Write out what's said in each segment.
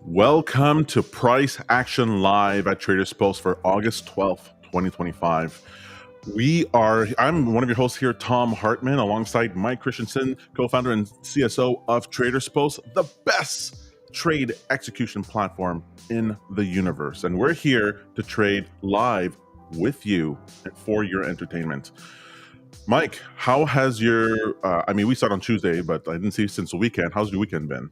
Welcome to Price Action Live at TradersPost for August 12th, 2025. I'm one of your hosts here, Tom Hartman, alongside Mike Christensen, co-founder and CSO of TradersPost, the best trade execution platform in the universe. And we're here to trade live with you and for your entertainment. Mike, how has your, we started on Tuesday, but I didn't see you since the weekend. How's your weekend been?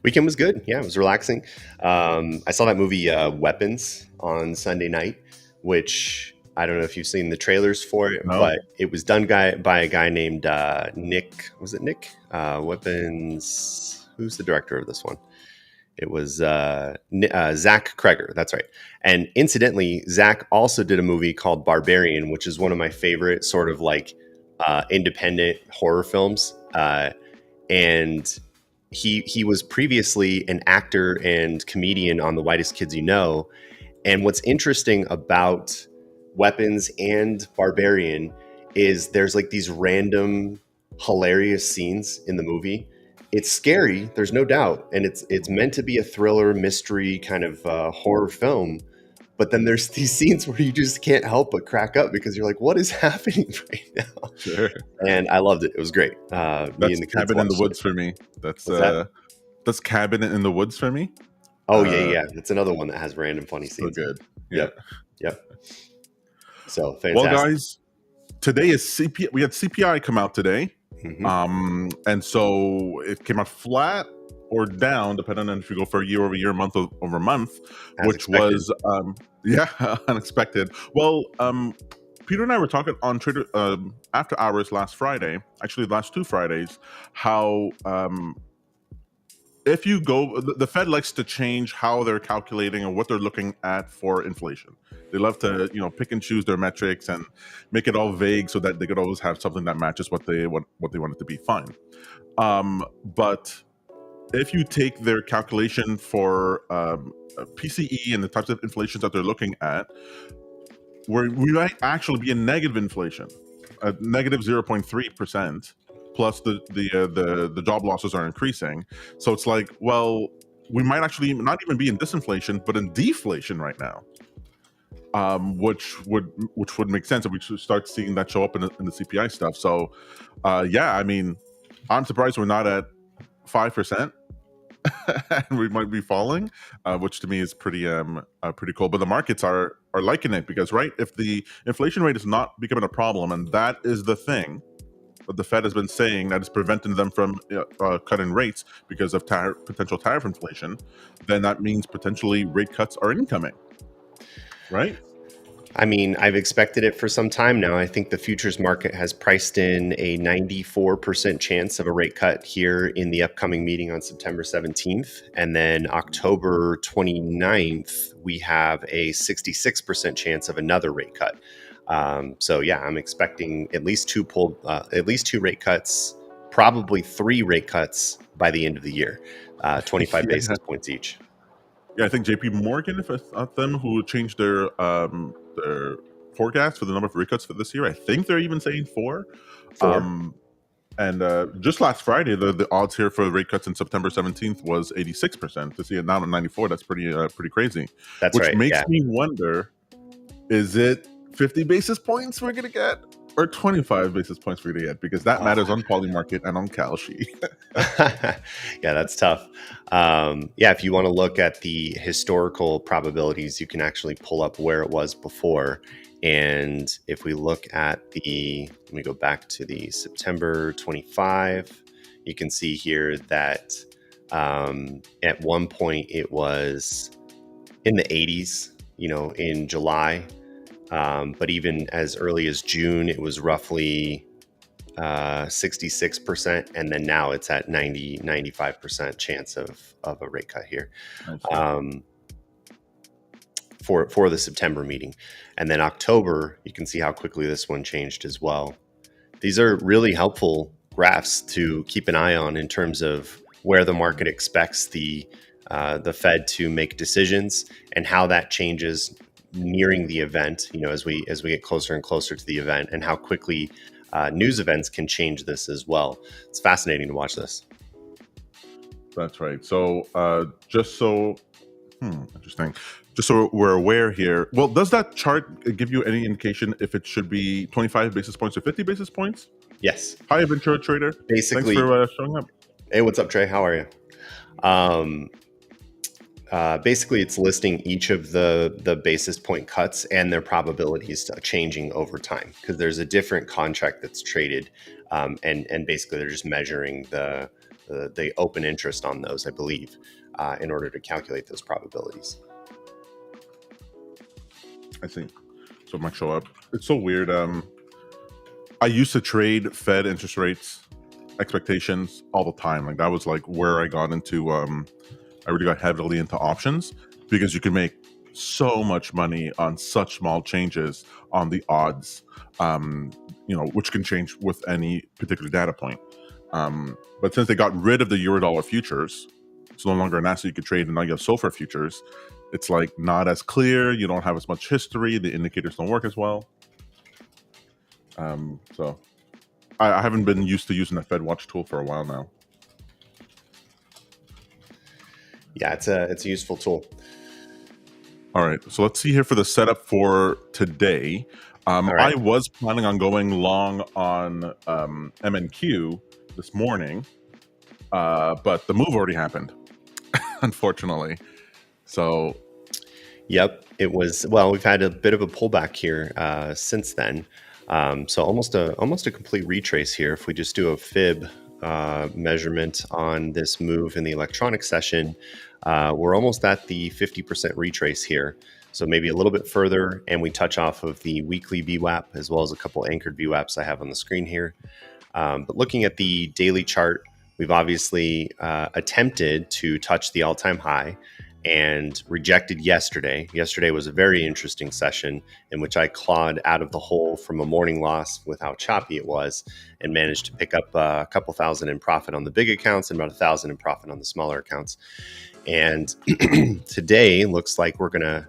Weekend was good. Yeah, it was relaxing. I saw that movie Weapons on Sunday night, which I don't know if you've seen the trailers for it, but it was done by a guy named Nick. Was it Nick? Weapons. Who's the director of this one? It was Zach Kreger. That's right. And incidentally, Zach also did a movie called Barbarian, which is one of my favorite sort of like independent horror films. And he was previously an actor and comedian on The Whitest Kids You Know. And what's interesting about Weapons and Barbarian is there's like these random hilarious scenes in the movie. It's scary, there's no doubt, and it's meant to be a thriller, mystery kind of horror film. But then there's these scenes where you just can't help but crack up because you're like, what is happening right now? Sure. And I loved it. It was great. That's Cabin in the Woods for me. That's Cabin in the Woods for me. Oh, yeah. It's another one that has random funny scenes. So good. Yeah. Yep. So fantastic. Well, guys, today is CPI. We had CPI come out today. Mm-hmm. And so it came out flat or down, depending on if you go for year over year, month over month, which was unexpected. Well, Peter and I were talking on Trader after hours last Friday, actually the last 2 Fridays, how if you go, the Fed likes to change how they're calculating and what they're looking at for inflation. They love to, pick and choose their metrics and make it all vague so that they could always have something that matches what they want it to be. Fine, but if you take their calculation for PCE and the types of inflations that they're looking at, where we might actually be in negative inflation, negative 0.3%. Plus the job losses are increasing. So it's like, well, we might actually not even be in disinflation, but in deflation right now, which would make sense if we should start seeing that show up in the CPI stuff. So, I'm surprised we're not at 5%, and we might be falling, which to me is pretty cool. But the markets are liking it because, right, if the inflation rate is not becoming a problem, and that is the thing that the Fed has been saying that is preventing them from cutting rates because of potential tariff inflation, then that means potentially rate cuts are incoming, right? I mean, I've expected it for some time now. I think the futures market has priced in a 94% chance of a rate cut here in the upcoming meeting on September 17th. And then October 29th, we have a 66% chance of another rate cut. So yeah, I'm expecting at least two rate cuts, probably 3 rate cuts by the end of the year, 25 basis points each. Yeah, I think JP Morgan, if it's not them, who changed their forecast for the number of rate cuts for this year. I think they're even saying 4. And just last Friday, the odds here for rate cuts in September 17th was 86%. To see it now at 94, that's pretty crazy. That's right. Which makes me wonder, is it 50 basis points we're going to get or 25 basis points we're going to get? Because that matters on Polymarket and on Kalshi. Yeah, that's tough. If you want to look at the historical probabilities, you can actually pull up where it was before. And if we look at let me go back to the September 25, you can see here that at one point it was in the 80s, in July. But even as early as June, it was roughly 66%. And then now it's at 95% chance of a rate cut here for the September meeting. And then October, you can see how quickly this one changed as well. These are really helpful graphs to keep an eye on in terms of where the market expects the Fed to make decisions and how that changes nearing the event, as we get closer and closer to the event, and how quickly news events can change this as well. It's fascinating to watch this. That's right. So just so interesting. Just so we're aware here. Well, does that chart give you any indication if it should be 25 basis points or 50 basis points? Yes. Hi, Ventura Trader. Thanks Basically, for showing up. hey, what's up, Trey? How are you? Basically, it's listing each of the basis point cuts and their probabilities changing over time, because there's a different contract that's traded, and basically they're just measuring the open interest on those, I believe, in order to calculate those probabilities. I see. So it might show up. It's so weird. I used to trade Fed interest rates expectations all the time. Like that was like where I got into. I really got heavily into options because you can make so much money on such small changes on the odds. Which can change with any particular data point. But since they got rid of the Eurodollar futures, it's no longer an asset you could trade, and now you have SOFR futures. It's like not as clear. You don't have as much history. The indicators don't work as well. So I haven't been used to using the Fed Watch tool for a while now. Yeah, it's a useful tool. All right, so let's see here for the setup for today. Right. I was planning on going long on MNQ this morning, but the move already happened, unfortunately. So, yep, it was. Well, we've had a bit of a pullback here since then. So almost a complete retrace here. If we just do a fib measurement on this move in the electronic session, we're almost at the 50% retrace here. So maybe a little bit further, and we touch off of the weekly VWAP as well as a couple anchored VWAPs I have on the screen here. But looking at the daily chart, we've obviously attempted to touch the all-time high and rejected yesterday. Yesterday was a very interesting session in which I clawed out of the hole from a morning loss with how choppy it was, and managed to pick up a couple thousand in profit on the big accounts and about 1,000 in profit on the smaller accounts. And today looks like we're going to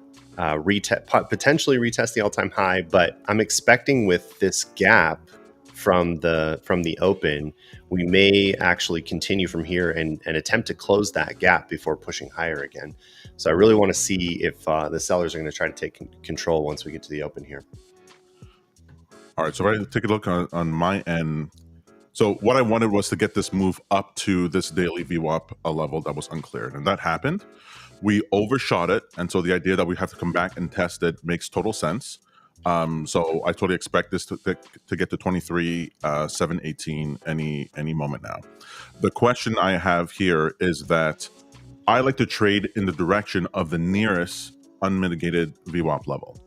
potentially retest the all-time high, but I'm expecting with this gap from the open, we may actually continue from here and attempt to close that gap before pushing higher again. So I really want to see if the sellers are going to try to take control once we get to the open here. All right, so if I take a look on my end. So what I wanted was to get this move up to this daily VWAP level that was uncleared, and that happened. We overshot it, and so the idea that we have to come back and test it makes total sense. So I totally expect this to get to 23,718 any moment now. The question I have here is that I like to trade in the direction of the nearest unmitigated VWAP level,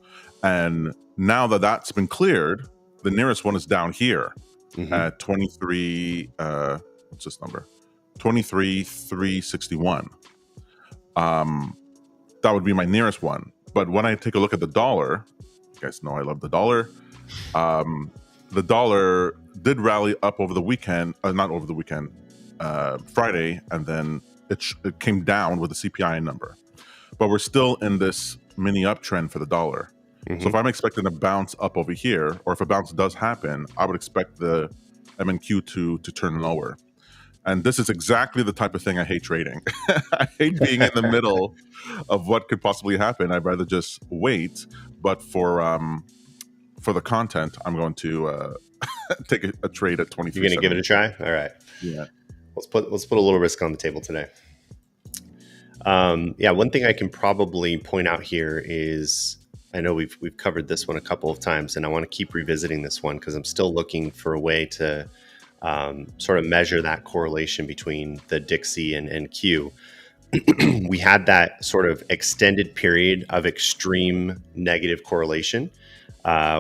and now that that's been cleared, the nearest one is down here at 23. What's this number? 23,361. That would be my nearest one. But when I take a look at the dollar, you guys know I love the dollar. The dollar did rally up over the weekend, not over the weekend, Friday, and then it came down with the CPI number. But we're still in this mini uptrend for the dollar. So if I'm expecting a bounce up over here, or if a bounce does happen, I would expect the MNQ to turn lower. And this is exactly the type of thing I hate trading. I hate being in the middle of what could possibly happen. I'd rather just wait. But for the content, I'm going to take a trade at 23. You're going to give it a try? All right. Yeah. Let's put a little risk on the table today. One thing I can probably point out here is, I know we've covered this one a couple of times, and I want to keep revisiting this one because I'm still looking for a way to sort of measure that correlation between the Dixie and Q. We had that sort of extended period of extreme negative correlation,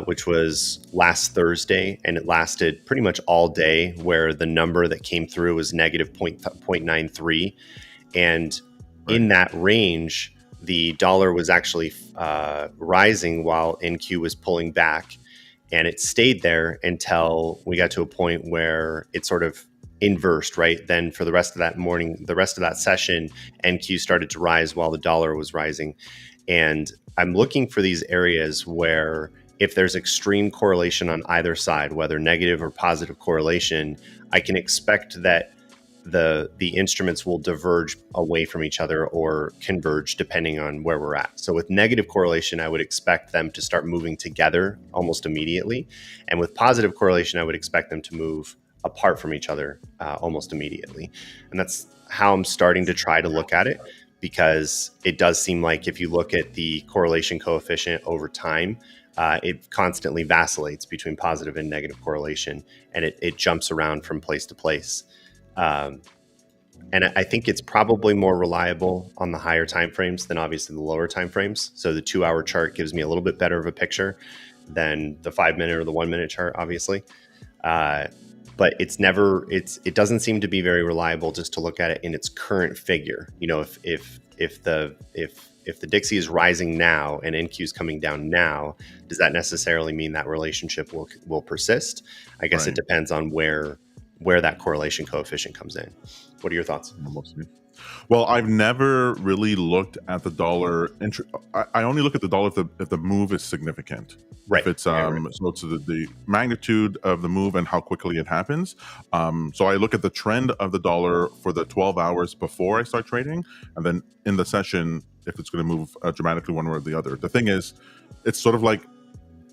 which was last Thursday, and it lasted pretty much all day, where the number that came through was negative 0.93. And in that range, the dollar was actually rising while NQ was pulling back, and it stayed there until we got to a point where it sort of inversed, right? Then for the rest of that morning, the rest of that session, NQ started to rise while the dollar was rising. And I'm looking for these areas where if there's extreme correlation on either side, whether negative or positive correlation, I can expect that the instruments will diverge away from each other or converge depending on where we're at. So with negative correlation, I would expect them to start moving together almost immediately. And with positive correlation, I would expect them to move apart from each other almost immediately. And that's how I'm starting to try to look at it, because it does seem like if you look at the correlation coefficient over time, it constantly vacillates between positive and negative correlation, and it jumps around from place to place. And I think it's probably more reliable on the higher time frames than obviously the lower time frames. So the 2-hour chart gives me a little bit better of a picture than the 5-minute or the 1-minute chart, obviously. But it doesn't seem to be very reliable just to look at it in its current figure. You know, if the Dixie is rising now and NQ is coming down now, does that necessarily mean that relationship will persist? I guess It depends on where that correlation coefficient comes in. What are your thoughts? Well, I've never really looked at the dollar. I only look at the dollar if the move is significant. Right. If it's so it's the magnitude of the move and how quickly it happens. So I look at the trend of the dollar for the 12 hours before I start trading, and then in the session, if it's going to move dramatically one way or the other. The thing is, it's sort of like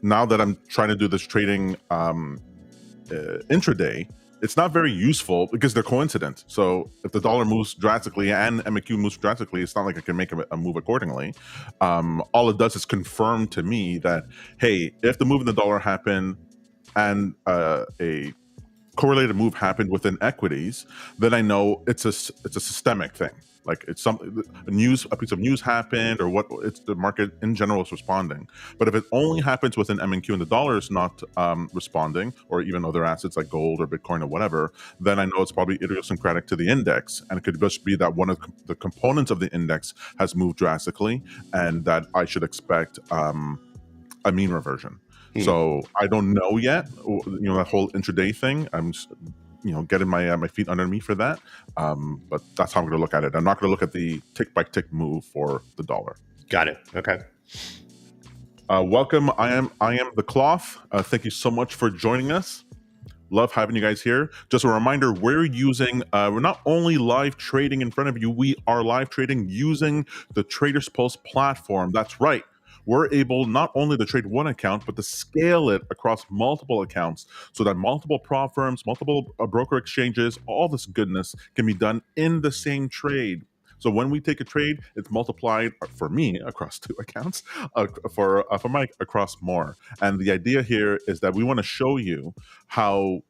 now that I'm trying to do this trading intraday, it's not very useful because they're coincident. So if the dollar moves drastically and MAQ moves drastically, it's not like I can make a move accordingly. All it does is confirm to me that, hey, if the move in the dollar happened and a correlated move happened within equities, then I know it's a systemic thing. Like it's something, a piece of news happened, or what it's the market in general is responding. But if it only happens within MNQ and the dollar is not responding, or even other assets like gold or Bitcoin or whatever, then I know it's probably idiosyncratic to the index, and it could just be that one of the components of the index has moved drastically, and that I should expect a mean reversion. So I don't know yet. You know, that whole intraday thing. I'm just, getting my feet under me for that. But that's how I'm going to look at it. I'm not going to look at the tick by tick move for the dollar. Got it. Okay. Welcome. I am the Cloth. Thank you so much for joining us. Love having you guys here. Just a reminder, we're not only live trading in front of you, we are live trading using the TradersPost platform. That's right. We're able not only to trade one account, but to scale it across multiple accounts so that multiple prop firms, multiple broker exchanges, all this goodness can be done in the same trade. So when we take a trade, it's multiplied for me across 2 accounts, for Mike across more. And the idea here is that we want to show you how,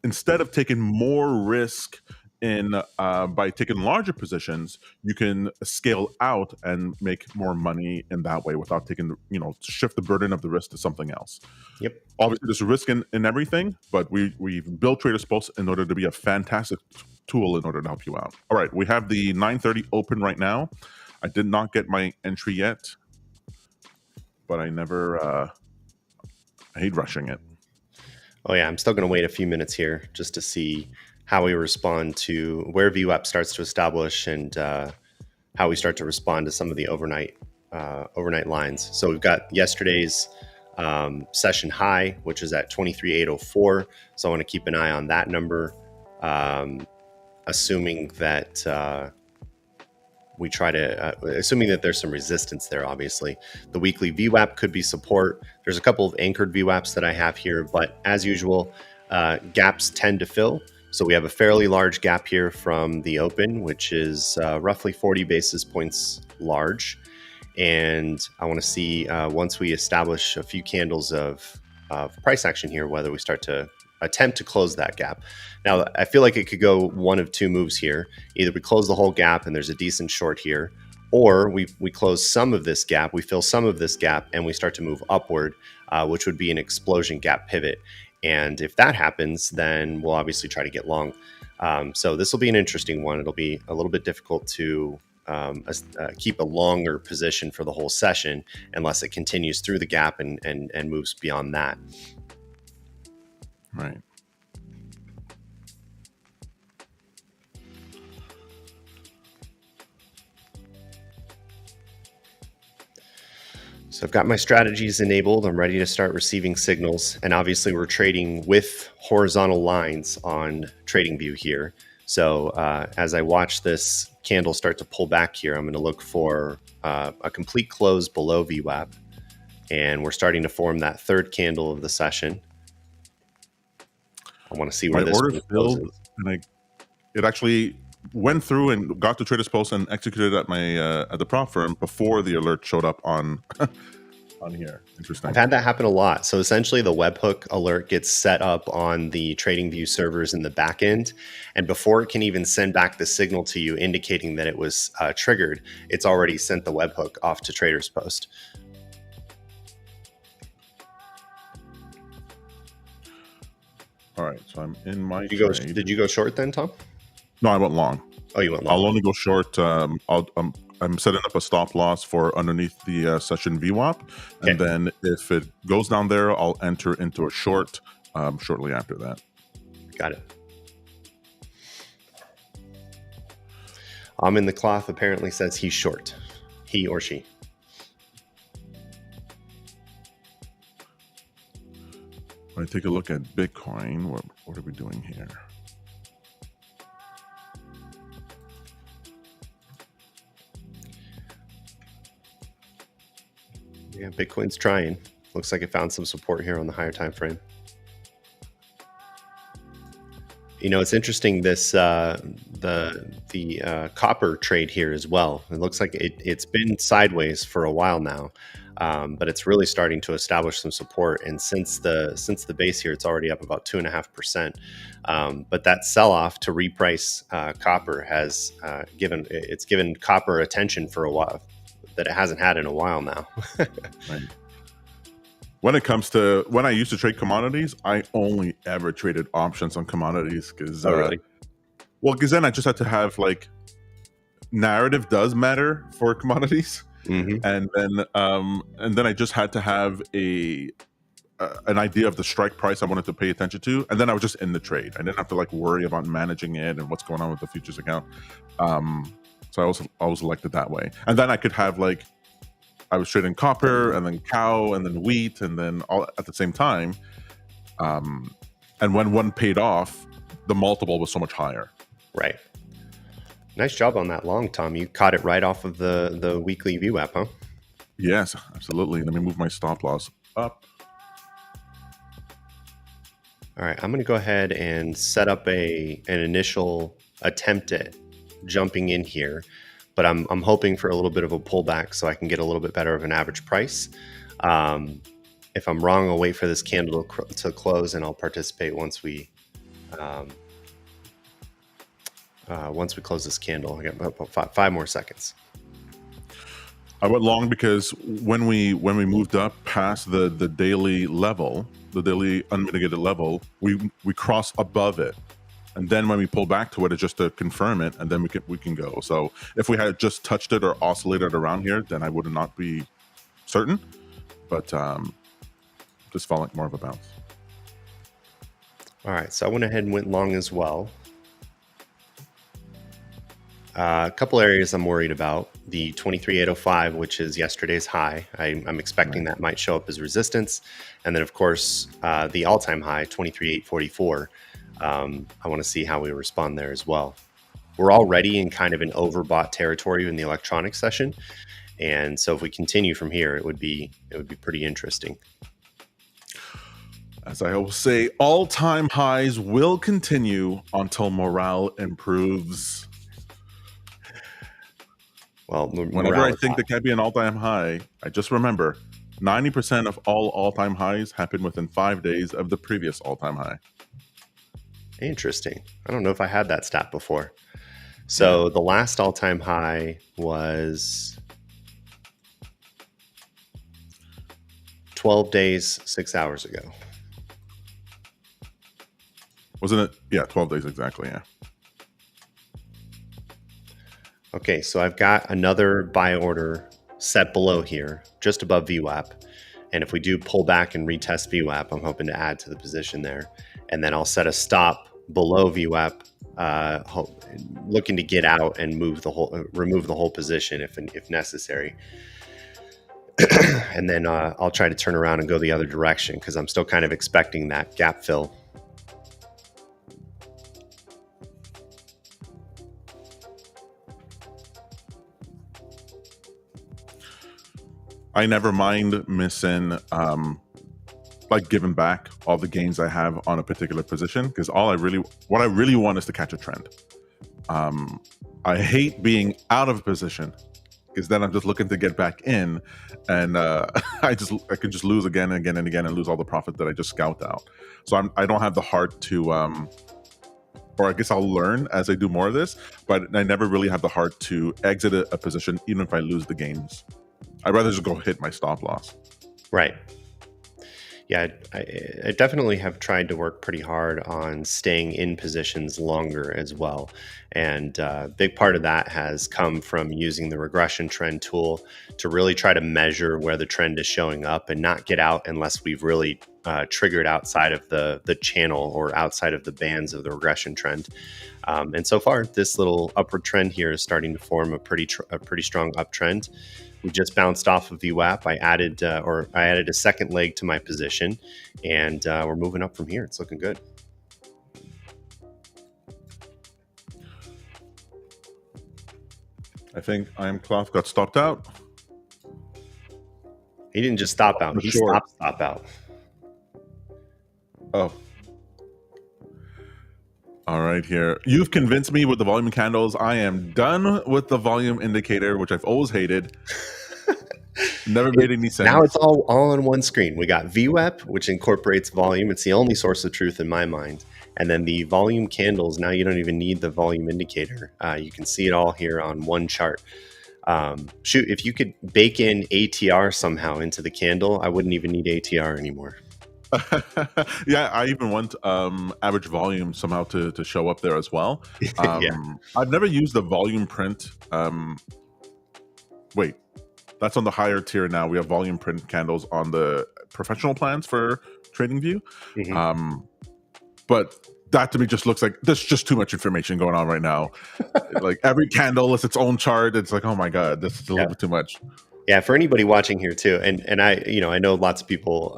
instead of taking more risk by taking larger positions, you can scale out and make more money in that way without taking, shift the burden of the risk to something else. Yep. Obviously, there's a risk in everything, but we've built TradersPost in order to be a fantastic tool in order to help you out. All right, we have the 9:30 open right now. I did not get my entry yet, but I hate rushing it. Oh yeah, I'm still going to wait a few minutes here just to see how we respond to where VWAP starts to establish, and how we start to respond to some of the overnight lines. So we've got yesterday's session high, which is at 23,804. So I want to keep an eye on that number, assuming that assuming that there's some resistance there. Obviously, the weekly VWAP could be support. There's a couple of anchored VWAPs that I have here, but as usual, gaps tend to fill. So we have a fairly large gap here from the open, which is roughly 40 basis points large. And I want to see, once we establish a few candles of price action here, whether we start to attempt to close that gap. Now, I feel like it could go one of 2 moves here. Either we close the whole gap and there's a decent short here, or we close some of this gap, we fill some of this gap, and we start to move upward, which would be an explosion gap pivot. And if that happens, then we'll obviously try to get long. So this will be an interesting one. It'll be a little bit difficult to keep a longer position for the whole session unless it continues through the gap and moves beyond that. Right. So I've got my strategies enabled. I'm ready to start receiving signals. And obviously we're trading with horizontal lines on TradingView here. So as I watch this candle start to pull back here, I'm going to look for a complete close below VWAP. And we're starting to form that third candle of the session. I want to see where My this order one filled, closes. and it actually went through and got to TradersPost and executed at my at the prop firm before the alert showed up on on here. Interesting. I've had that happen a lot. So essentially the webhook alert gets set up on the TradingView servers in the back end. And before it can even send back the signal to you indicating that it was triggered, it's already sent the webhook off to TradersPost. All right, so I'm in my trade. Did you go short then, Tom? No, I went long. Oh, you went long. I'll only go short. I'm setting up a stop loss for underneath the session VWAP, and then if it goes down there, I'll enter into a short shortly after that. Got it. I'm in the cloth apparently says he's short, he or she. When I take a look at Bitcoin, what are we doing here? Yeah, Bitcoin's trying. Looks like it found some support here on the higher time frame. You know, it's interesting, this the copper trade here as well. It looks like it's been sideways for a while now, but it's really starting to establish some support. And since the base here, it's already up about 2.5%. But that sell-off to reprice copper has given copper attention for a while that it hasn't had in a while now. Right. When it comes to when I used to trade commodities, I only ever traded options on commodities because really? Well, because then I just had to have like narrative does matter for commodities, and then I just had to have an idea of the strike price I wanted to pay attention to, and then I was just in the trade. I didn't have to like worry about managing it and what's going on with the futures account. So I always liked it that way, and then I could have like. I was trading copper and then cow and then wheat and then all at the same time. And when one paid off, the multiple was so much higher. Right. Nice job on that long, Tom. You caught it right off of the weekly VWAP, huh? Yes, absolutely. Let me move my stop loss up. All right, I'm going to go ahead and set up an initial attempt at jumping in here. But I'm hoping for a little bit of a pullback so I can get a little bit better of an average price. If I'm wrong, I'll wait for this candle to close, and I'll participate once we close this candle. I got about 5 more seconds. I went long because when we moved up past the daily level, the daily unmitigated level, we crossed above it. And then when we pull back to it, it's just to confirm it, and then we can go. So if we had just touched it or oscillated around here, then I would not be certain. But just felt like more of a bounce. All right, so I went ahead and went long as well. A couple areas I'm worried about. The 23,805, which is yesterday's high. I'm expecting that might show up as resistance. And then, of course, the all-time high, 23,844. I want to see how we respond there as well. We're already in kind of an overbought territory in the electronics session, and so if we continue from here, it would be pretty interesting. As I always say, all-time highs will continue until morale improves. Well, whenever I think there can't be an all-time high, I just remember 90% of all all-time highs happen within 5 days of the previous all-time high. Interesting. I don't know if I had that stat before. So the last all-time high was 12 days, 6 hours ago. Wasn't it? Yeah, 12 days exactly, yeah. Okay, so I've got another buy order set below here, just above VWAP. And if we do pull back and retest VWAP, I'm hoping to add to the position there. And then I'll set a stop below VWAP, looking to get out and remove the whole position if necessary. And then I'll try to turn around and go the other direction because I'm still kind of expecting that gap fill. I never mind missing like giving back all the gains I have on a particular position, because what I really want is to catch a trend. I hate being out of position, because then I'm just looking to get back in, and I could just lose again and again and again and lose all the profit that I just scalped out. So I don't have the heart to, or I guess I'll learn as I do more of this, but I never really have the heart to exit a position, even if I lose the gains. I'd rather just go hit my stop loss. Right. Yeah, I definitely have tried to work pretty hard on staying in positions longer as well. And a big part of that has come from using the regression trend tool to really try to measure where the trend is showing up and not get out unless we've really triggered outside of the channel or outside of the bands of the regression trend. And so far, this little upward trend here is starting to form a pretty strong uptrend. We just bounced off of VWAP. I added a second leg to my position, and we're moving up from here. It's looking good. I think Cloth got stopped out. He didn't just stop out. He stop out. Oh. All right, here. You've convinced me with the volume candles. I am done with the volume indicator, which I've always hated. Never made any sense. Now it's all on one screen. We got VWAP, which incorporates volume. It's the only source of truth in my mind. And then the volume candles, now you don't even need the volume indicator. You can see it all here on one chart. Shoot, if you could bake in ATR somehow into the candle, I wouldn't even need ATR anymore. Yeah, I even want average volume somehow to show up there as well. Yeah. I've never used the volume print. Wait, that's on the higher tier now. We have volume print candles on the professional plans for TradingView. Mm-hmm. But that to me just looks like there's just too much information going on right now. Like every candle is its own chart. It's like, oh my God, this is a little bit too much. Yeah, for anybody watching here too, and I know lots of people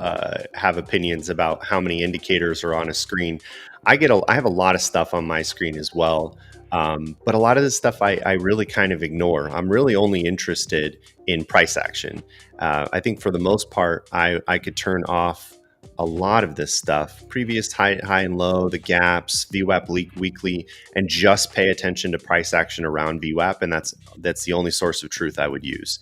have opinions about how many indicators are on a screen. I have a lot of stuff on my screen as well, but a lot of this stuff I really kind of ignore. I'm really only interested in price action. I think for the most part, I could turn off a lot of this stuff, previous high and low, the gaps, VWAP weekly, and just pay attention to price action around VWAP, and that's the only source of truth I would use.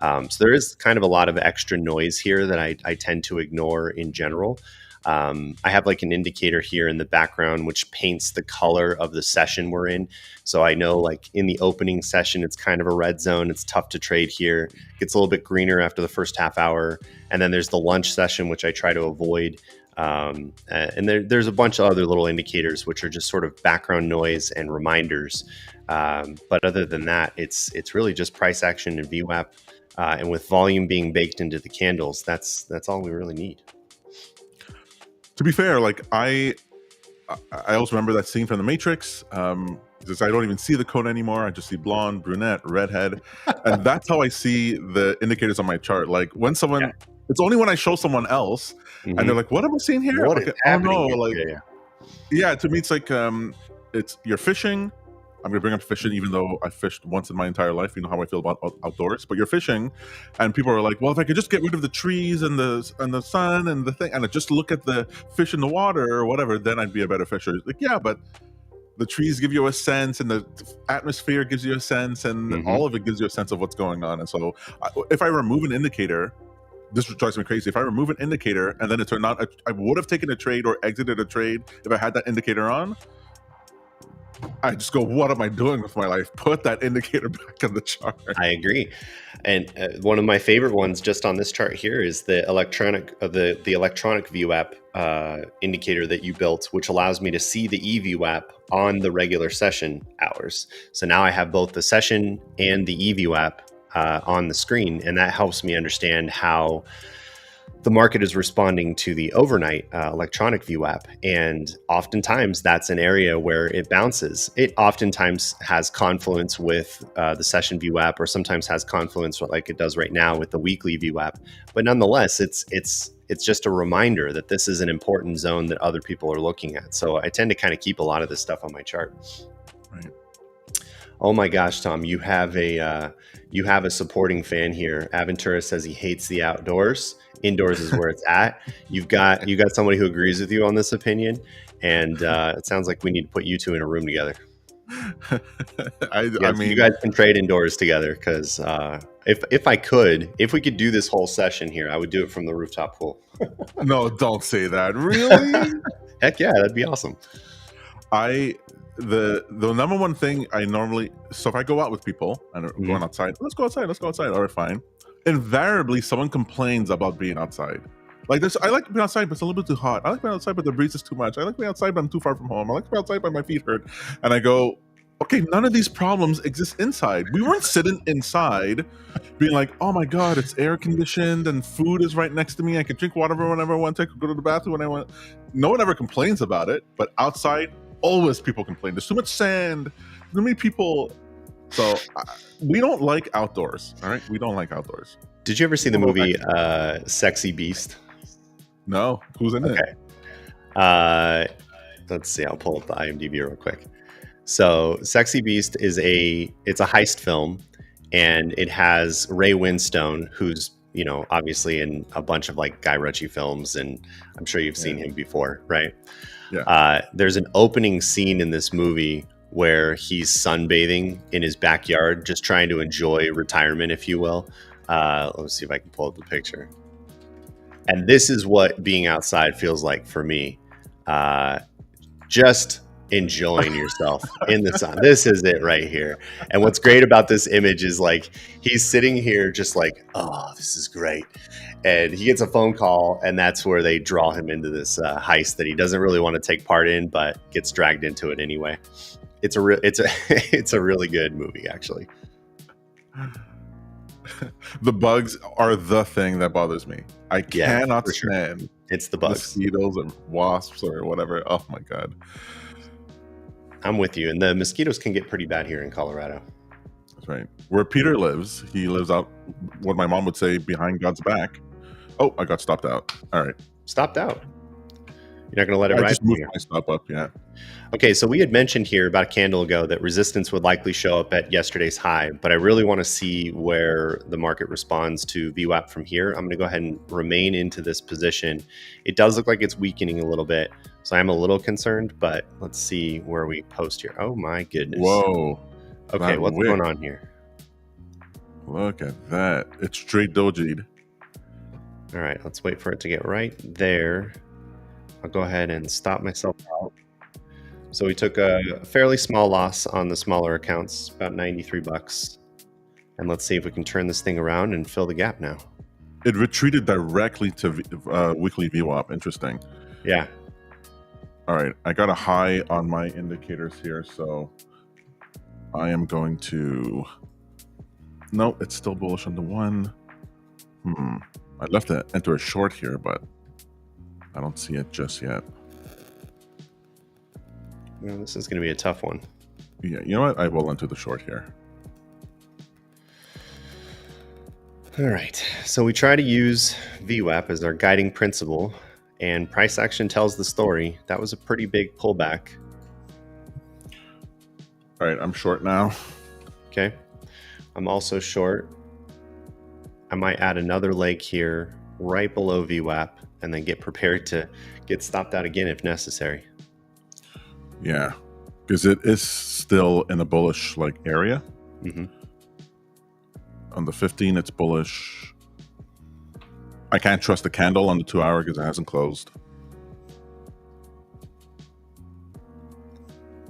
So there is kind of a lot of extra noise here that I tend to ignore in general. I have like an indicator here in the background which paints the color of the session we're in. So I know like in the opening session, it's kind of a red zone. It's tough to trade here. It gets a little bit greener after the first half hour. And then there's the lunch session, which I try to avoid. And there's a bunch of other little indicators, which are just sort of background noise and reminders. But other than that, it's really just price action and VWAP. And with volume being baked into the candles, that's all we really need. To be fair, like I also remember that scene from The Matrix. Because I don't even see the code anymore. I just see blonde, brunette, redhead, and that's how I see the indicators on my chart. Like when someone, it's only when I show someone else, and they're like, "What am I seeing here?" What like, is oh no, happening? like yeah. To me, it's like it's you're fishing. I'm gonna bring up fishing, even though I fished once in my entire life. You know how I feel about outdoors. But you're fishing, and people are like, "Well, if I could just get rid of the trees and the sun and the thing, and I just look at the fish in the water or whatever, then I'd be a better fisher." Like, yeah, but the trees give you a sense, and the atmosphere gives you a sense, and all of it gives you a sense of what's going on. And so, if I remove an indicator, this drives me crazy. If I remove an indicator and then it turned out I would have taken a trade or exited a trade if I had that indicator on, I just go, what am I doing with my life? Put that indicator back on the chart. I agree. And one of my favorite ones just on this chart here is the electronic VWAP indicator that you built, which allows me to see the EVWAP on the regular session hours. So now I have both the session and the EVWAP on the screen, and that helps me understand how the market is responding to the overnight electronic VWAP. And oftentimes that's an area where it bounces. It oftentimes has confluence with the session VWAP, or sometimes has confluence like it does right now with the weekly VWAP. But nonetheless, it's just a reminder that this is an important zone that other people are looking at. So I tend to kind of keep a lot of this stuff on my chart. Right. Oh my gosh, Tom, you have a supporting fan here. Aventura says he hates the outdoors. Indoors is where it's at. You got somebody who agrees with you on this opinion, and it sounds like we need to put you two in a room together. I You mean, guys can trade indoors together because if we could do this whole session here, I would do it from the rooftop pool. no, don't say that. Really? Heck yeah, that'd be awesome. I the number one thing I normally, so if I go out with people and are going outside, let's go outside. All right, fine. Invariably, someone complains about being outside. Like this, I like being outside, but it's a little bit too hot. I like being outside, but the breeze is too much. I like being outside, but I'm too far from home. I like being outside, but my feet hurt. And I go, okay, none of these problems exist inside. We weren't sitting inside being like, oh my God, it's air conditioned and food is right next to me. I can drink water whenever I want to, go to the bathroom when I want. No one ever complains about it, but outside, always people complain. There's too much sand, too many people. So we don't like outdoors. All right, we don't like outdoors. Did you ever see the movie Sexy Beast? No, who's in it? Let's see. I'll pull up the IMDb real quick. So, Sexy Beast it's a heist film, and it has Ray Winstone, who's obviously in a bunch of like Guy Ritchie films, and I'm sure you've seen him before, right? Yeah. There's an opening scene in this movie where he's sunbathing in his backyard, just trying to enjoy retirement, if you will. Let's see if I can pull up the picture. And this is what being outside feels like for me. Just enjoying yourself in the sun. This is it right here. And what's great about this image is like he's sitting here just like, oh, this is great. And he gets a phone call, and that's where they draw him into this heist that he doesn't really want to take part in, but gets dragged into it anyway. It's a really good movie, actually. The bugs are the thing that bothers me. I cannot stand. Sure. It's the bugs, mosquitoes and wasps or whatever. Oh my God. I'm with you. And the mosquitoes can get pretty bad here in Colorado. That's right. Where Peter lives, he lives out what my mom would say behind God's back. Oh, I got stopped out. All right. Stopped out. You're not going to let it ride? I just moved my stop up, yeah. Okay, so we had mentioned here about a candle ago that resistance would likely show up at yesterday's high, but I really want to see where the market responds to VWAP from here. I'm going to go ahead and remain into this position. It does look like it's weakening a little bit, so I'm a little concerned, but let's see where we post here. Oh my goodness. Whoa. Okay, what's going on here? Look at that. It's straight dojied. All right, let's wait for it to get right there. I'll go ahead and stop myself out. So we took a fairly small loss on the smaller accounts, about $93. And let's see if we can turn this thing around and fill the gap now. It retreated directly to weekly VWAP. Interesting. Yeah. All right. I got a high on my indicators here, so I am going to... No, it's still bullish on the one. I'd love to enter a short here, but I don't see it just yet. Well, this is going to be a tough one. Yeah, you know what? I will enter the short here. All right. So we try to use VWAP as our guiding principle, and price action tells the story. That was a pretty big pullback. All right, I'm short now. Okay. I'm also short. I might add another leg here right below VWAP and then get prepared to get stopped out again if necessary. Yeah, because it is still in a bullish like area. On the 15, it's bullish. I can't trust the candle on the 2 hour because it hasn't closed.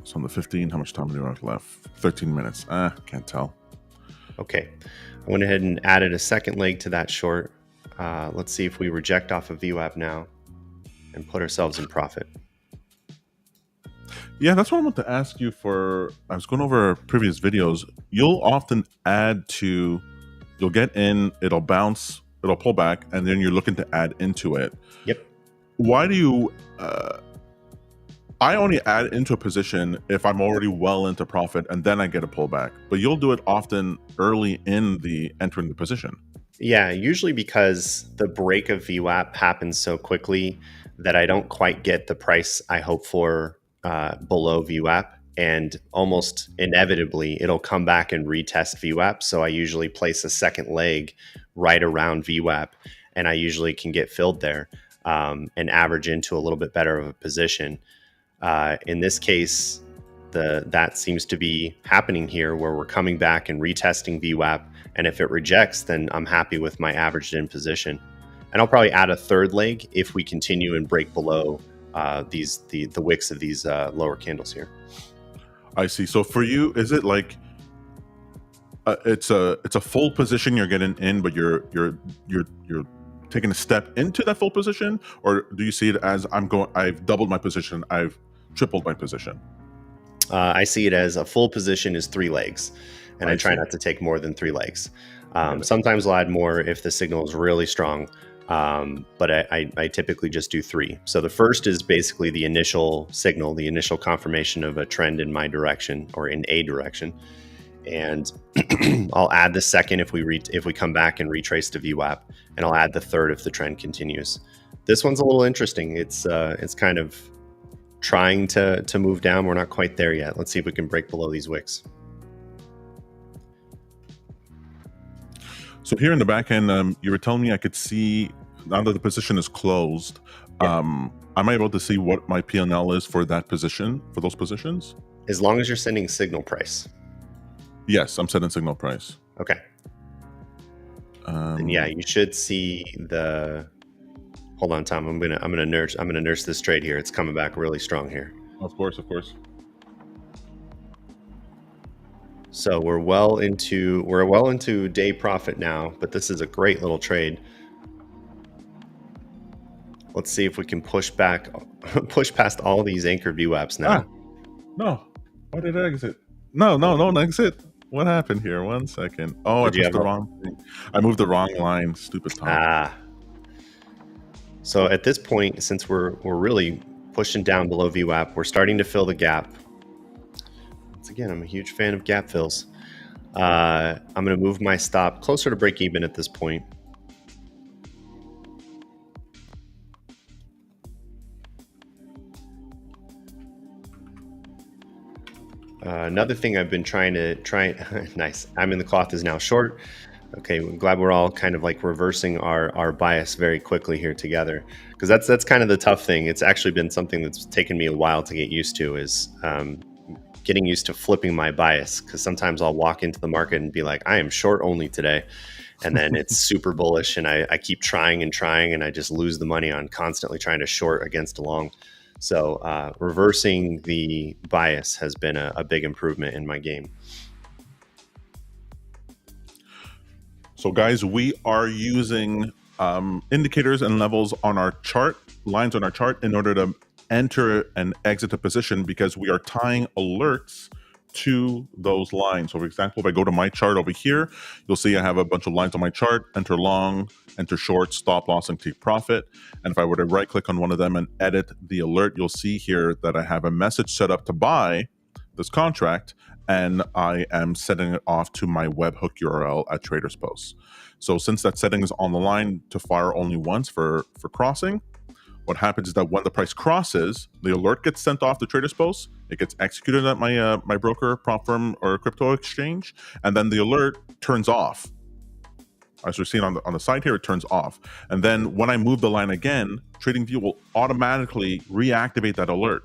So on the 15, how much time do we have left? 13 minutes. Can't tell. Okay, I went ahead and added a second leg to that short. Let's see if we reject off of VWAP now and put ourselves in profit. Yeah, that's what I want to ask you for. I was going over previous videos. You'll often add to, you'll get in, it'll bounce, it'll pull back, and then you're looking to add into it. Yep. Why do you, I only add into a position if I'm already well into profit and then I get a pullback, but you'll do it often early in the entering the position. Yeah, usually because the break of VWAP happens so quickly that I don't quite get the price I hope for below VWAP. and almost inevitably it'll come back and retest VWAP. So I usually place a second leg right around VWAP, and I usually can get filled there and average into a little bit better of a position. In this case, that seems to be happening here, where we're coming back and retesting VWAP, and if it rejects, then I'm happy with my averaged in position. And I'll probably add a third leg if we continue and break below the wicks of these lower candles here. I see. So for you, is it like it's a full position you're getting in, but you're taking a step into that full position, or do you see it as I've doubled my position, I've tripled my position? I see it as a full position is 3 legs, and I try not to take more than 3 legs. Sometimes I'll add more if the signal is really strong, but I typically just do 3. So the first is basically the initial signal, the initial confirmation of a trend in my direction or in a direction, and I'll add the second if we come back and retrace to VWAP, and I'll add the third if the trend continues. This one's a little interesting. It's kind of trying to move down. We're not quite there yet. Let's see if we can break below these wicks. So here in the back end, you were telling me I could see now that the position is closed. Yeah. Am I able to see what my P&L is for that position, for those positions? As long as you're sending signal price. Yes, I'm setting signal price. Okay. And yeah, you should see the. Hold on, Tom. I'm gonna nurse this trade here. It's coming back really strong here. Of course. So we're well into day profit now, but this is a great little trade. Let's see if we can push past all these anchored VWAPs now. No. Why did I exit? No, exit. What happened here? 1 second. Oh, I pushed the wrong thing. I moved the wrong line. Stupid Tom. So at this point, since we're really pushing down below VWAP, we're starting to fill the gap. Once again, I'm a huge fan of gap fills. I'm going to move my stop closer to break even at this point. Another thing I've been trying nice. I'm in the cloth is now short. Okay, I'm glad we're all kind of like reversing our bias very quickly here together, because that's kind of the tough thing. It's actually been something that's taken me a while to get used to, is getting used to flipping my bias, because sometimes I'll walk into the market and be like, I am short only today, and then it's super bullish, and I keep trying, and I just lose the money on constantly trying to short against a long. So reversing the bias has been a big improvement in my game. So guys, we are using indicators and levels on our chart, lines on our chart, in order to enter and exit a position, because we are tying alerts to those lines. So for example, if I go to my chart over here, you'll see I have a bunch of lines on my chart: enter long, enter short, stop loss, and take profit. And if I were to right click on one of them and edit the alert, you'll see here that I have a message set up to buy this contract, and I am setting it off to my webhook URL at TradersPost. So since that setting is on the line to fire only once for crossing, what happens is that when the price crosses, the alert gets sent off to TradersPost. It gets executed at my broker, prop firm, or crypto exchange, and then the alert turns off. As we're seeing on the side here, it turns off. And then when I move the line again, TradingView will automatically reactivate that alert.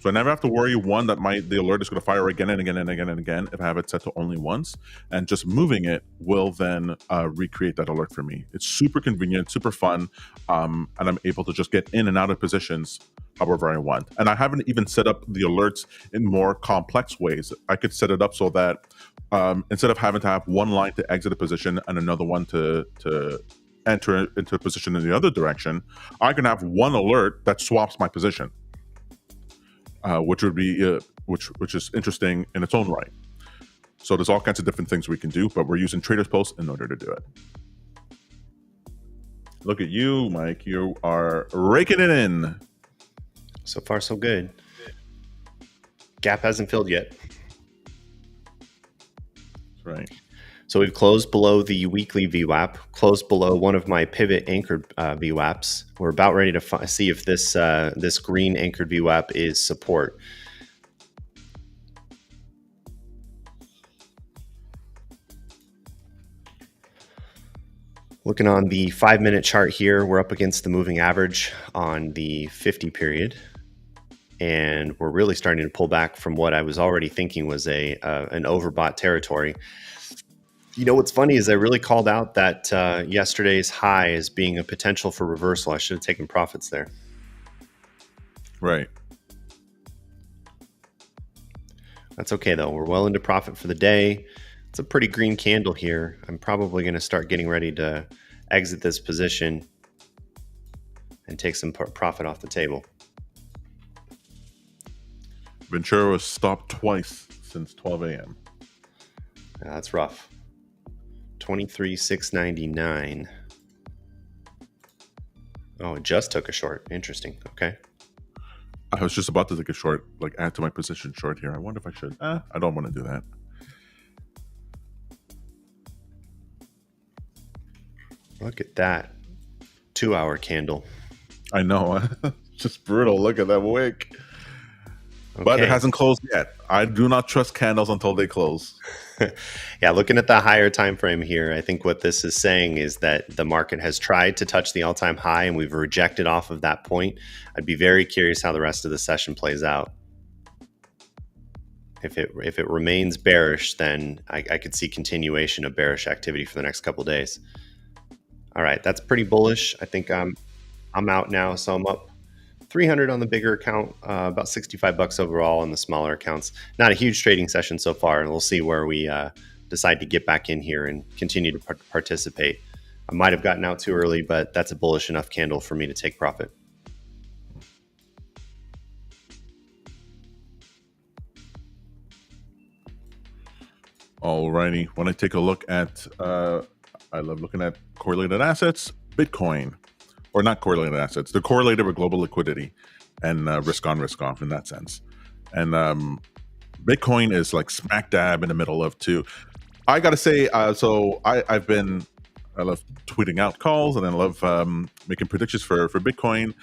So I never have to worry, one, that the alert is going to fire again and again and again and again if I have it set to only once. And just moving it will then recreate that alert for me. It's super convenient, super fun, and I'm able to just get in and out of positions however I want. And I haven't even set up the alerts in more complex ways. I could set it up so that instead of having to have one line to exit a position and another one to enter into a position in the other direction, I can have one alert that swaps my position. Which would be which is interesting in its own right. So there's all kinds of different things we can do, but we're using TradersPost in order to do it. Look at you, Mike. You are raking it in. So far, so good. Gap hasn't filled yet. That's right. So we've closed below the weekly VWAP, closed below one of my pivot anchored VWAPs. We're about ready to see if this green anchored VWAP is support. Looking on the 5-minute chart here, we're up against the moving average on the 50 period. And we're really starting to pull back from what I was already thinking was an overbought territory. You know, what's funny is I really called out that yesterday's high as being a potential for reversal. I should have taken profits there. Right. That's okay, though. We're well into profit for the day. It's a pretty green candle here. I'm probably going to start getting ready to exit this position and take some profit off the table. Ventura was stopped twice since 12 a.m. That's rough. 23,699. Oh, it just took a short. Interesting. Okay. I was just about to take a short, like add to my position short here. I wonder if I should. I don't want to do that. Look at that 2-hour candle. I know. Just brutal. Look at that wick. Okay. But it hasn't closed yet. I do not trust candles until they close. Yeah, looking at the higher time frame here, I think what this is saying is that the market has tried to touch the all-time high and we've rejected off of that point. I'd be very curious how the rest of the session plays out. If it remains bearish, then I could see continuation of bearish activity for the next couple of days. All right, that's pretty bullish. I think I'm out now, so I'm up 300 on the bigger account, about $65 overall on the smaller accounts. Not a huge trading session so far, and we'll see where we decide to get back in here and continue to participate. I might have gotten out too early, but that's a bullish enough candle for me to take profit. Alrighty, when I take a look at, I love looking at correlated assets, Bitcoin. Or not correlated assets. They're correlated with global liquidity and risk on, risk off in that sense. And Bitcoin is like smack dab in the middle of two. I got to say, so I love tweeting out calls and I love making predictions for Bitcoin.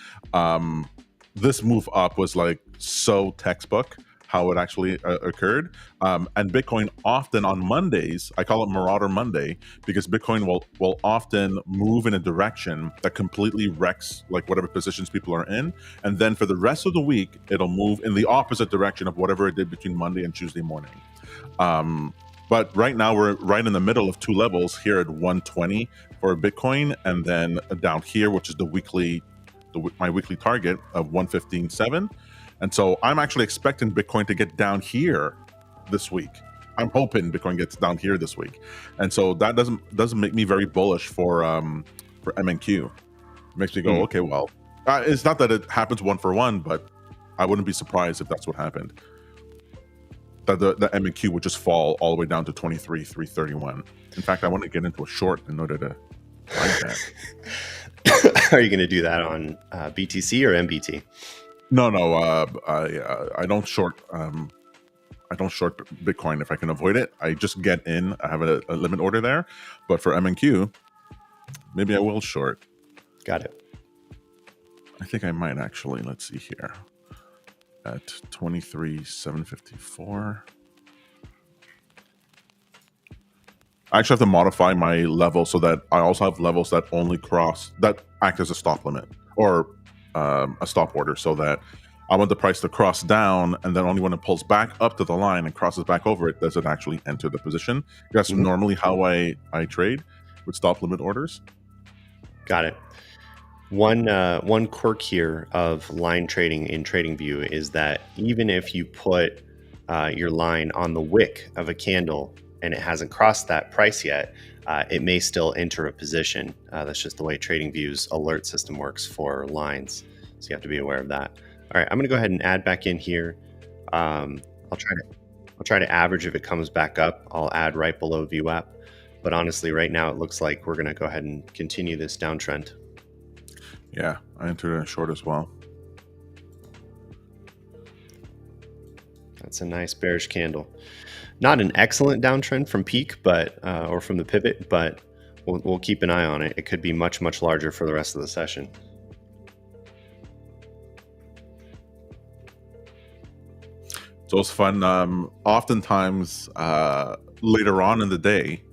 This move up was like so textbook how it actually occurred. And Bitcoin often on Mondays, I call it Marauder Monday, because Bitcoin will often move in a direction that completely wrecks like whatever positions people are in. And then for the rest of the week, it'll move in the opposite direction of whatever it did between Monday and Tuesday morning. But right now we're right in the middle of two levels here at 120 for Bitcoin. And then down here, which is my weekly target of 115.7. And so I'm actually expecting Bitcoin to get down here this week. I'm hoping Bitcoin gets down here this week. And so that doesn't make me very bullish for MNQ. It makes me go, okay, well, it's not that it happens one for one, but I wouldn't be surprised if that's what happened. That the MNQ would just fall all the way down to 23,331. In fact, I want to get into a short in order to find that. Are you going to do that on BTC or MBT? No. I don't short. I don't short Bitcoin if I can avoid it. I just get in. I have a limit order there, but for MNQ, maybe I will short. Got it. I think I might actually. Let's see here. At 23,754. I actually have to modify my level so that I also have levels that only that act as a stop limit or a stop order, so that I want the price to cross down, and then only when it pulls back up to the line and crosses back over it does it actually enter the position. That's normally how I trade with stop limit orders. Got it. One quirk here of line trading in TradingView is that even if you put your line on the wick of a candle and it hasn't crossed that price yet, it may still enter a position. That's just the way TradingView's alert system works for lines. So you have to be aware of that. All right, I'm gonna go ahead and add back in here. I'll try to average if it comes back up. I'll add right below VWAP. But honestly, right now it looks like we're gonna go ahead and continue this downtrend. Yeah, I entered a short as well. That's a nice bearish candle. Not an excellent downtrend from peak, but or from the pivot, but we'll keep an eye on it. It could be much, much larger for the rest of the session. So it's fun. Oftentimes, later on in the day,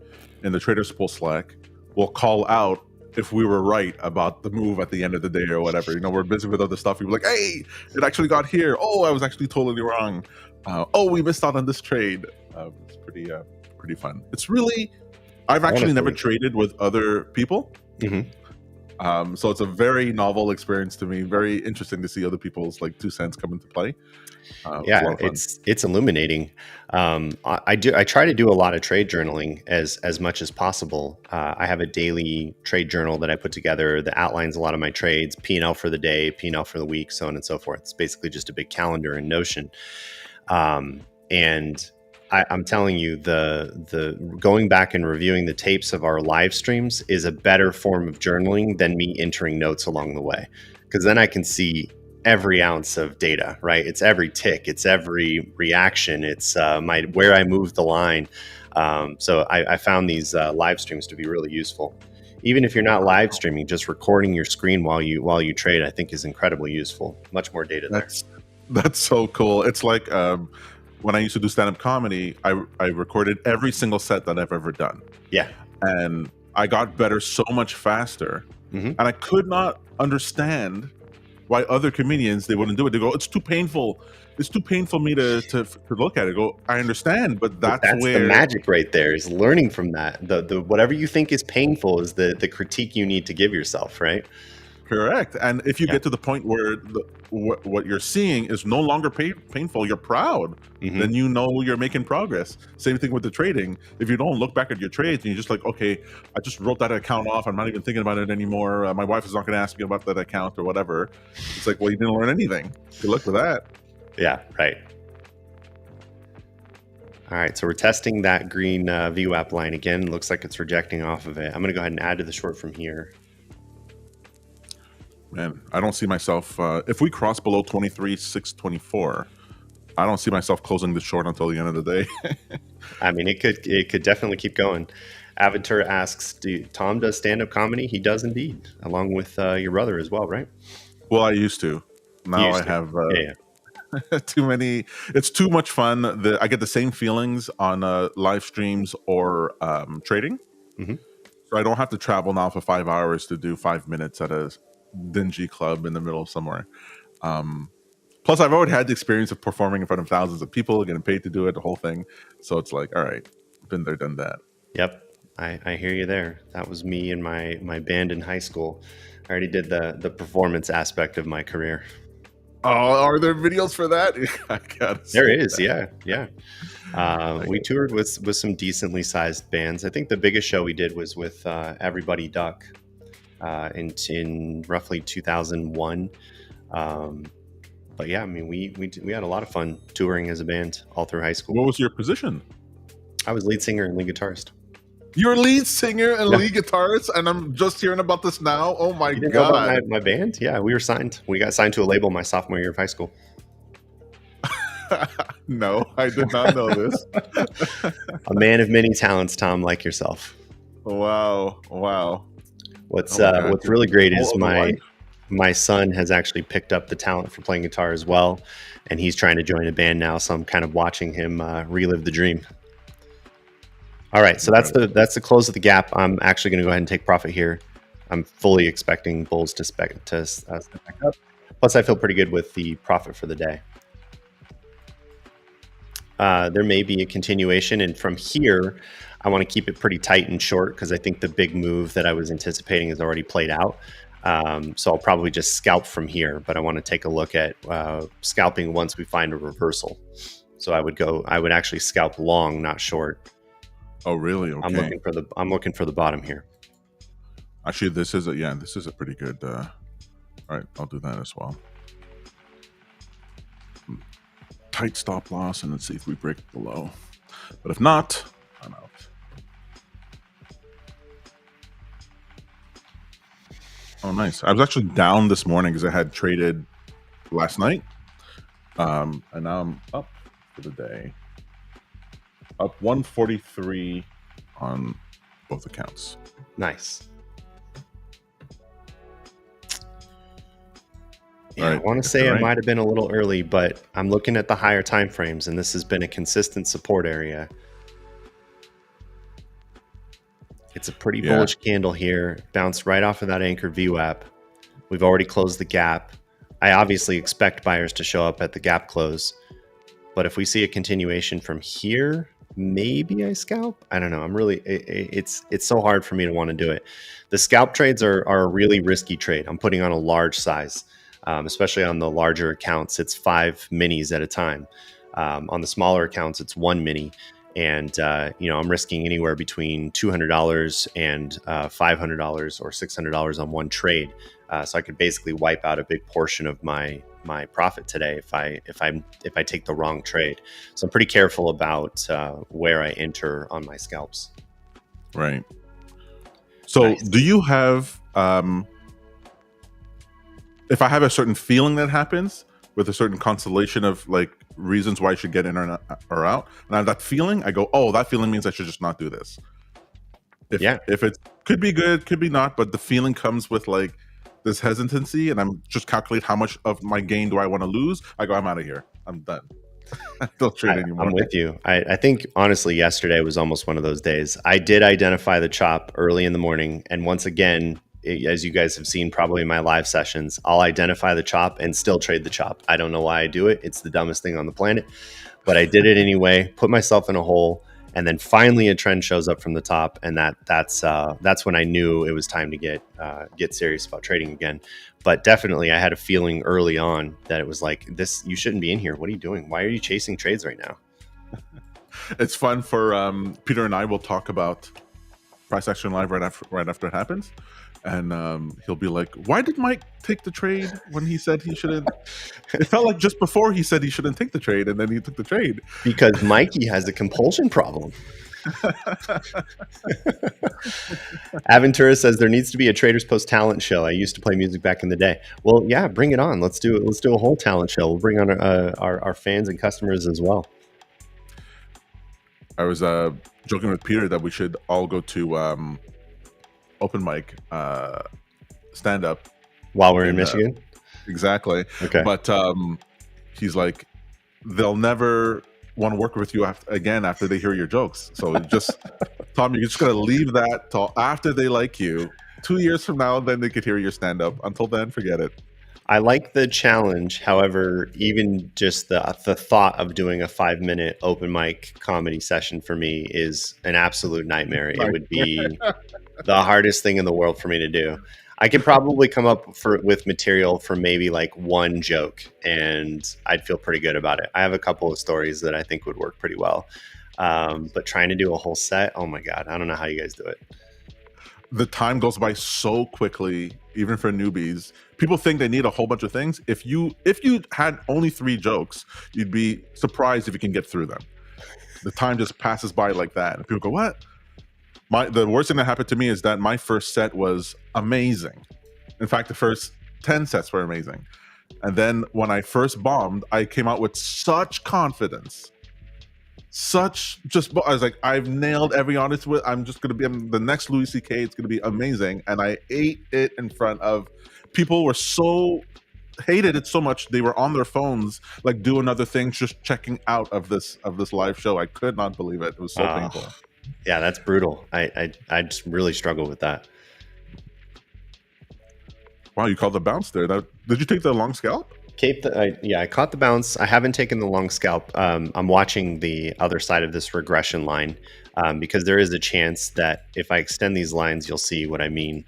in the TradersPost Slack, will call out if we were right about the move at the end of the day or whatever. You know, we're busy with other stuff. We're like, hey, it actually got here. Oh, I was actually totally wrong. Oh, we missed out on this trade. It's pretty fun. It's really, I've actually never traded with other people. So it's a very novel experience to me. Very interesting to see other people's like 2 cents come into play. Yeah, it's illuminating. I try to do a lot of trade journaling as much as possible. I have a daily trade journal that I put together that outlines a lot of my trades, P&L for the day, P&L for the week, so on and so forth. It's basically just a big calendar in Notion. And I'm telling you, the going back and reviewing the tapes of our live streams is a better form of journaling than me entering notes along the way, because then I can see every ounce of data, right? It's every tick, it's every reaction, it's where I moved the line. So I found these live streams to be really useful. Even if you're not live streaming, just recording your screen while you trade, I think is incredibly useful. Much more data there. That's so cool. It's like when I used to do stand-up comedy, I recorded every single set that I've ever done. Yeah. And I got better so much faster. And I could not understand why other comedians, they wouldn't do it. They go, it's too painful. It's too painful me to look at it. I go, I understand, but that's where the magic right there is learning from that. The whatever you think is painful is the critique you need to give yourself, right? Correct. And if you get to the point where what you're seeing is no longer painful, you're proud, then you know you're making progress. Same thing with the trading. If you don't look back at your trades and you're just like, okay, I just wrote that account off, I'm not even thinking about it anymore, my wife is not going to ask me about that account or whatever. It's like, well, you didn't learn anything. Good luck with that. Yeah, right. All right, so we're testing that green VWAP line again. Looks like it's rejecting off of it. I'm going to go ahead and add to the short from here. Man, I don't see myself, if we cross below 23,624, I don't see myself closing this short until the end of the day. I mean, it could definitely keep going. Avatar asks, Tom does stand-up comedy? He does indeed, along with your brother as well, right? Well, I used to. Now I have too many. It's too much fun. I get the same feelings on live streams or trading. So I don't have to travel now for 5 hours to do 5 minutes at a dingy club in the middle of somewhere. Plus, I've already had the experience of performing in front of thousands of people, getting paid to do it, the whole thing. So it's like, all right, been there, done that. Yep, I hear you there. That was me in my band in high school. I already did the performance aspect of my career. Oh, are there videos for that? There is, yeah. We toured with some decently sized bands. I think the biggest show we did was with Everybody Duck. In roughly 2001, but yeah, I mean, we had a lot of fun touring as a band all through high school. What was your position? I was lead singer and lead guitarist. You're lead singer and lead guitarist, and I'm just hearing about this now. Oh my god! Know about my band? Yeah, we were signed. We got signed to a label my sophomore year of high school. No, I did not know this. A man of many talents, Tom, like yourself. Wow. What's really great is my son has actually picked up the talent for playing guitar as well, and he's trying to join a band now. So I'm kind of watching him relive the dream. All right, so that's the close of the gap. I'm actually going to go ahead and take profit here. I'm fully expecting bulls to step back up. Plus, I feel pretty good with the profit for the day. There may be a continuation, and from here, I want to keep it pretty tight and short because I think the big move that I was anticipating has already played out. So I'll probably just scalp from here, but I want to take a look at scalping once we find a reversal. So I would actually scalp long, not short. Oh, really? Okay. I'm looking for the bottom here. Actually, this is a pretty good. All right, I'll do that as well. Tight stop loss, and let's see if we break below. But if not, I'm out. Oh, nice. I was actually down this morning because I had traded last night, and now I'm up for the day. Up 143 on both accounts. Nice. Yeah, I want to say I might have been a little early, but I'm looking at the higher time frames, and this has been a consistent support area. It's a pretty Yeah. bullish candle here. Bounced right off of that anchored VWAP. We've already closed the gap. I obviously expect buyers to show up at the gap close. But if we see a continuation from here, maybe I scalp. I don't know. I'm really, it's so hard for me to want to do it. The scalp trades are a really risky trade. I'm putting on a large size, especially on the larger accounts. It's 5 minis at a time. On the smaller accounts, it's 1 mini. And, I'm risking anywhere between $200 and $500 or $600 on one trade. So I could basically wipe out a big portion of my profit today if I take the wrong trade. So I'm pretty careful about where I enter on my scalps. Right. So nice. Do you have, if I have a certain feeling that happens with a certain constellation of like reasons why I should get in or out, and I have that feeling, I go, oh, that feeling means I should just not do this. If it could be good, could be not, but the feeling comes with like this hesitancy, and I'm just calculate how much of my gain do I want to lose. I go, I'm out of here. I'm done. I don't trade anymore. I'm with you. I think honestly, yesterday was almost one of those days. I did identify the chop early in the morning, and once again, as you guys have seen probably in my live sessions, I'll identify the chop and still trade the chop. I don't know why I do it. It's the dumbest thing on the planet, but I did it anyway, put myself in a hole, and then finally a trend shows up from the top, and that's when I knew it was time to get serious about trading again. But definitely I had a feeling early on that it was like, this, you shouldn't be in here. What are you doing? Why are you chasing trades right now? It's fun for Peter and I will talk about price action live right after it happens. And he'll be like, why did Mike take the trade when he said he shouldn't? It felt like just before he said he shouldn't take the trade, and then he took the trade. Because Mikey has a compulsion problem. Aventura says there needs to be a TradersPost talent show. I used to play music back in the day. Well, yeah, bring it on. Let's do it. Let's do a whole talent show. We'll bring on our fans and customers as well. I was joking with Peter that we should all go to open mic stand up while we're in Michigan. Exactly. Okay. But he's like, they'll never want to work with you again after they hear your jokes. So just Tom, you're just gonna leave that till after they like you. 2 years from now, then they could hear your stand up. Until then, forget it. I like the challenge. However, even just the thought of doing a 5-minute open mic comedy session for me is an absolute nightmare. It would be the hardest thing in the world for me to do. I could probably come up with material for maybe like one joke, and I'd feel pretty good about it. I have a couple of stories that I think would work pretty well. But trying to do a whole set, oh my God, I don't know how you guys do it. The time goes by so quickly, even for newbies. People think they need a whole bunch of things. If you had only 3 jokes, you'd be surprised if you can get through them. The time just passes by like that. And people go, what? The worst thing that happened to me is that my first set was amazing. In fact, the first 10 sets were amazing. And then when I first bombed, I came out with such confidence. I was like, I've nailed every honest with. I'm just going to be the next Louis C.K. It's going to be amazing. And I ate it in front of people hated it so much they were on their phones, like doing other things, just checking out of this live show. I could not believe it. It was so painful. Yeah, that's brutal. I just really struggle with that. Wow, you called the bounce there. Did you take the long scalp? I caught the bounce. I haven't taken the long scalp. I'm watching the other side of this regression line because there is a chance that if I extend these lines, you'll see what I mean,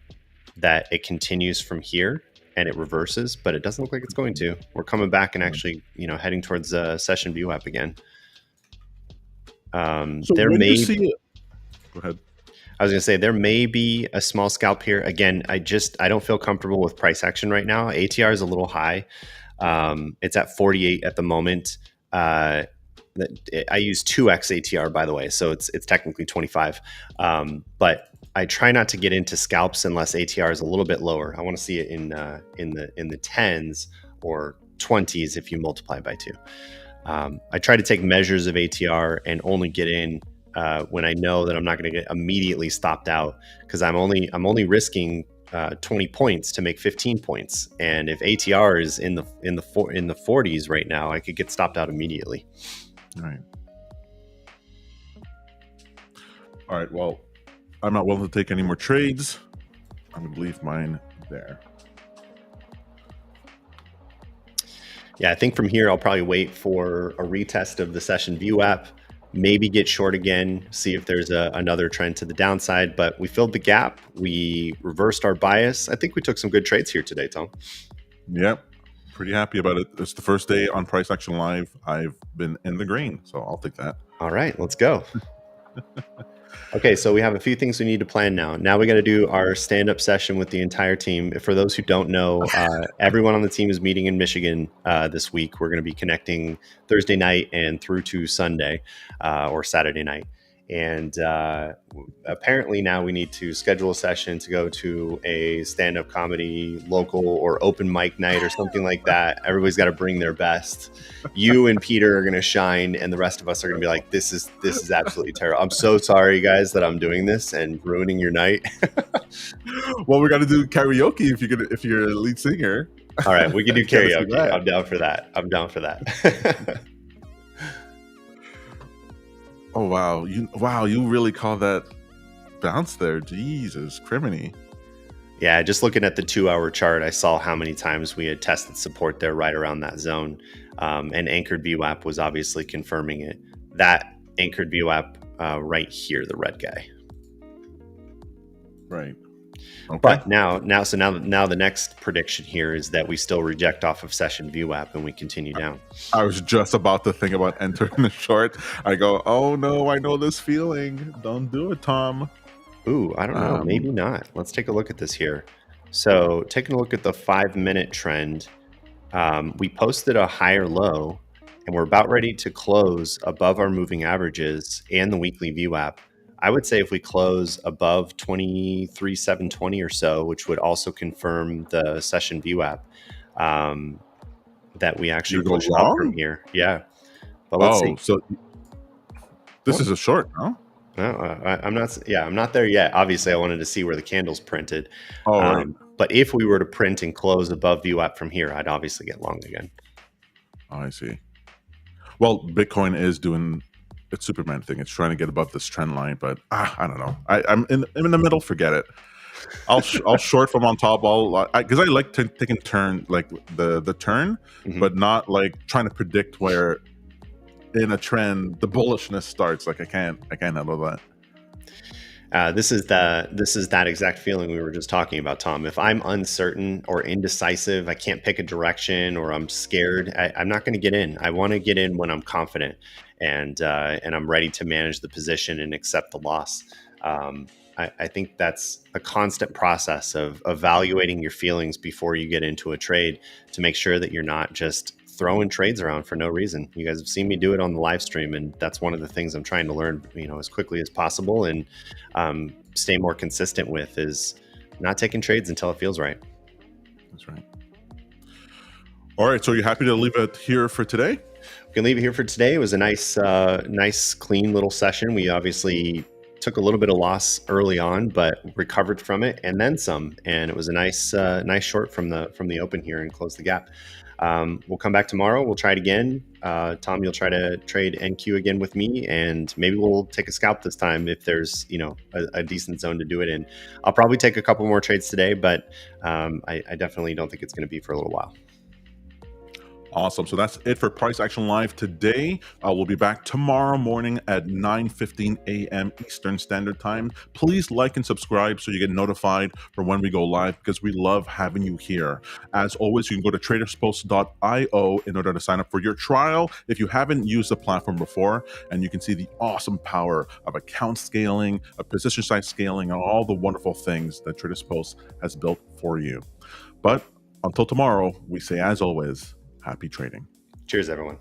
that it continues from here and it reverses, but it doesn't look like it's going to. We're coming back and actually, heading towards session VWAP again. Go ahead. I was going to say there may be a small scalp here. Again, I don't feel comfortable with price action right now. ATR is a little high. It's at 48 at the moment. I use 2x ATR, by the way, so it's technically 25. But I try not to get into scalps unless ATR is a little bit lower. I want to see it in the 10s or 20s if you multiply by 2. I try to take measures of ATR and only get in when I know that I'm not going to get immediately stopped out, because I'm only risking 20 points to make 15 points. And if ATR is in the 40s right now, I could get stopped out I'm not willing to take any more trades. I'm going to leave mine there. Yeah, I think from here, I'll probably wait for a retest of the session VWAP, maybe get short again, see if there's another trend to the downside. But we filled the gap. We reversed our bias. I think we took some good trades here today, Tom. Yep. Pretty happy about it. It's the first day on Price Action Live. I've been in the green, so I'll take that. All right, let's go. Okay, so we have a few things we need to plan now. Now we got to do our stand-up session with the entire team. For those who don't know, everyone on the team is meeting in Michigan this week. We're going to be connecting Thursday night and through to Sunday or Saturday night. And apparently now we need to schedule a session to go to a stand-up comedy local or open mic night or something like that. Everybody's got to bring their best. You and Peter are going to shine, and the rest of us are going to be like, this is absolutely terrible. I'm so sorry, guys, that I'm doing this and ruining your night. Well, we got to do karaoke if you're a lead singer. All right, we can do karaoke. I'm down for that. Oh wow, you really call that bounce there. Jesus, criminy. Yeah, just looking at the 2-hour chart, I saw how many times we had tested support there right around that zone. And anchored VWAP was obviously confirming it. That anchored VWAP right here, the red guy. Right. Okay. But now the next prediction here is that we still reject off of session VWAP and we continue down. I was just about to think about entering the short. I go, oh no, I know this feeling. Don't do it, Tom. Ooh, I don't know. Maybe not. Let's take a look at this here. So taking a look at the 5-minute trend, we posted a higher low and we're about ready to close above our moving averages and the weekly VWAP. I would say if we close above 23,720 or so, which would also confirm the session VWAP, that we actually push up from here. Yeah. But let's see. So this is a short, no? No, I'm not there yet. Obviously, I wanted to see where the candle's printed. Right. But if we were to print and close above VWAP from here, I'd obviously get long again. Oh, I see. Well, Bitcoin is doing its Superman thing. It's trying to get above this trend line, but I don't know. I'm in the middle. Forget it. I'll short from on top. Because I like taking turn, like the turn, but not like trying to predict where in a trend the bullishness starts. Like I can't handle that. This is that exact feeling we were just talking about, Tom. If I'm uncertain or indecisive, I can't pick a direction, or I'm scared, I'm not going to get in. I want to get in when I'm confident and I'm ready to manage the position and accept the loss. I think that's a constant process of evaluating your feelings before you get into a trade to make sure that you're not just throwing trades around for no reason. You guys have seen me do it on the live stream, and that's one of the things I'm trying to learn, as quickly as possible and stay more consistent with, is not taking trades until it feels right. That's right. All right. So you're happy to leave it here for today? We can leave it here for today. It was a nice, clean little session. We obviously took a little bit of loss early on, but recovered from it and then some. And it was a nice short from the open here and closed the gap. We'll come back tomorrow. We'll try it again. Tom, you'll try to trade NQ again with me, and maybe we'll take a scalp this time if there's a decent zone to do it in. I'll probably take a couple more trades today, but I definitely don't think it's going to be for a little while. Awesome. So that's it for Price Action Live today. We'll be back tomorrow morning at 9:15 a.m. Eastern Standard Time. Please like and subscribe so you get notified for when we go live, because we love having you here. As always, you can go to TradersPost.io in order to sign up for your trial if you haven't used the platform before, and you can see the awesome power of account scaling, of position size scaling, and all the wonderful things that TradersPost has built for you. But until tomorrow, we say, as always, happy trading. Cheers, everyone.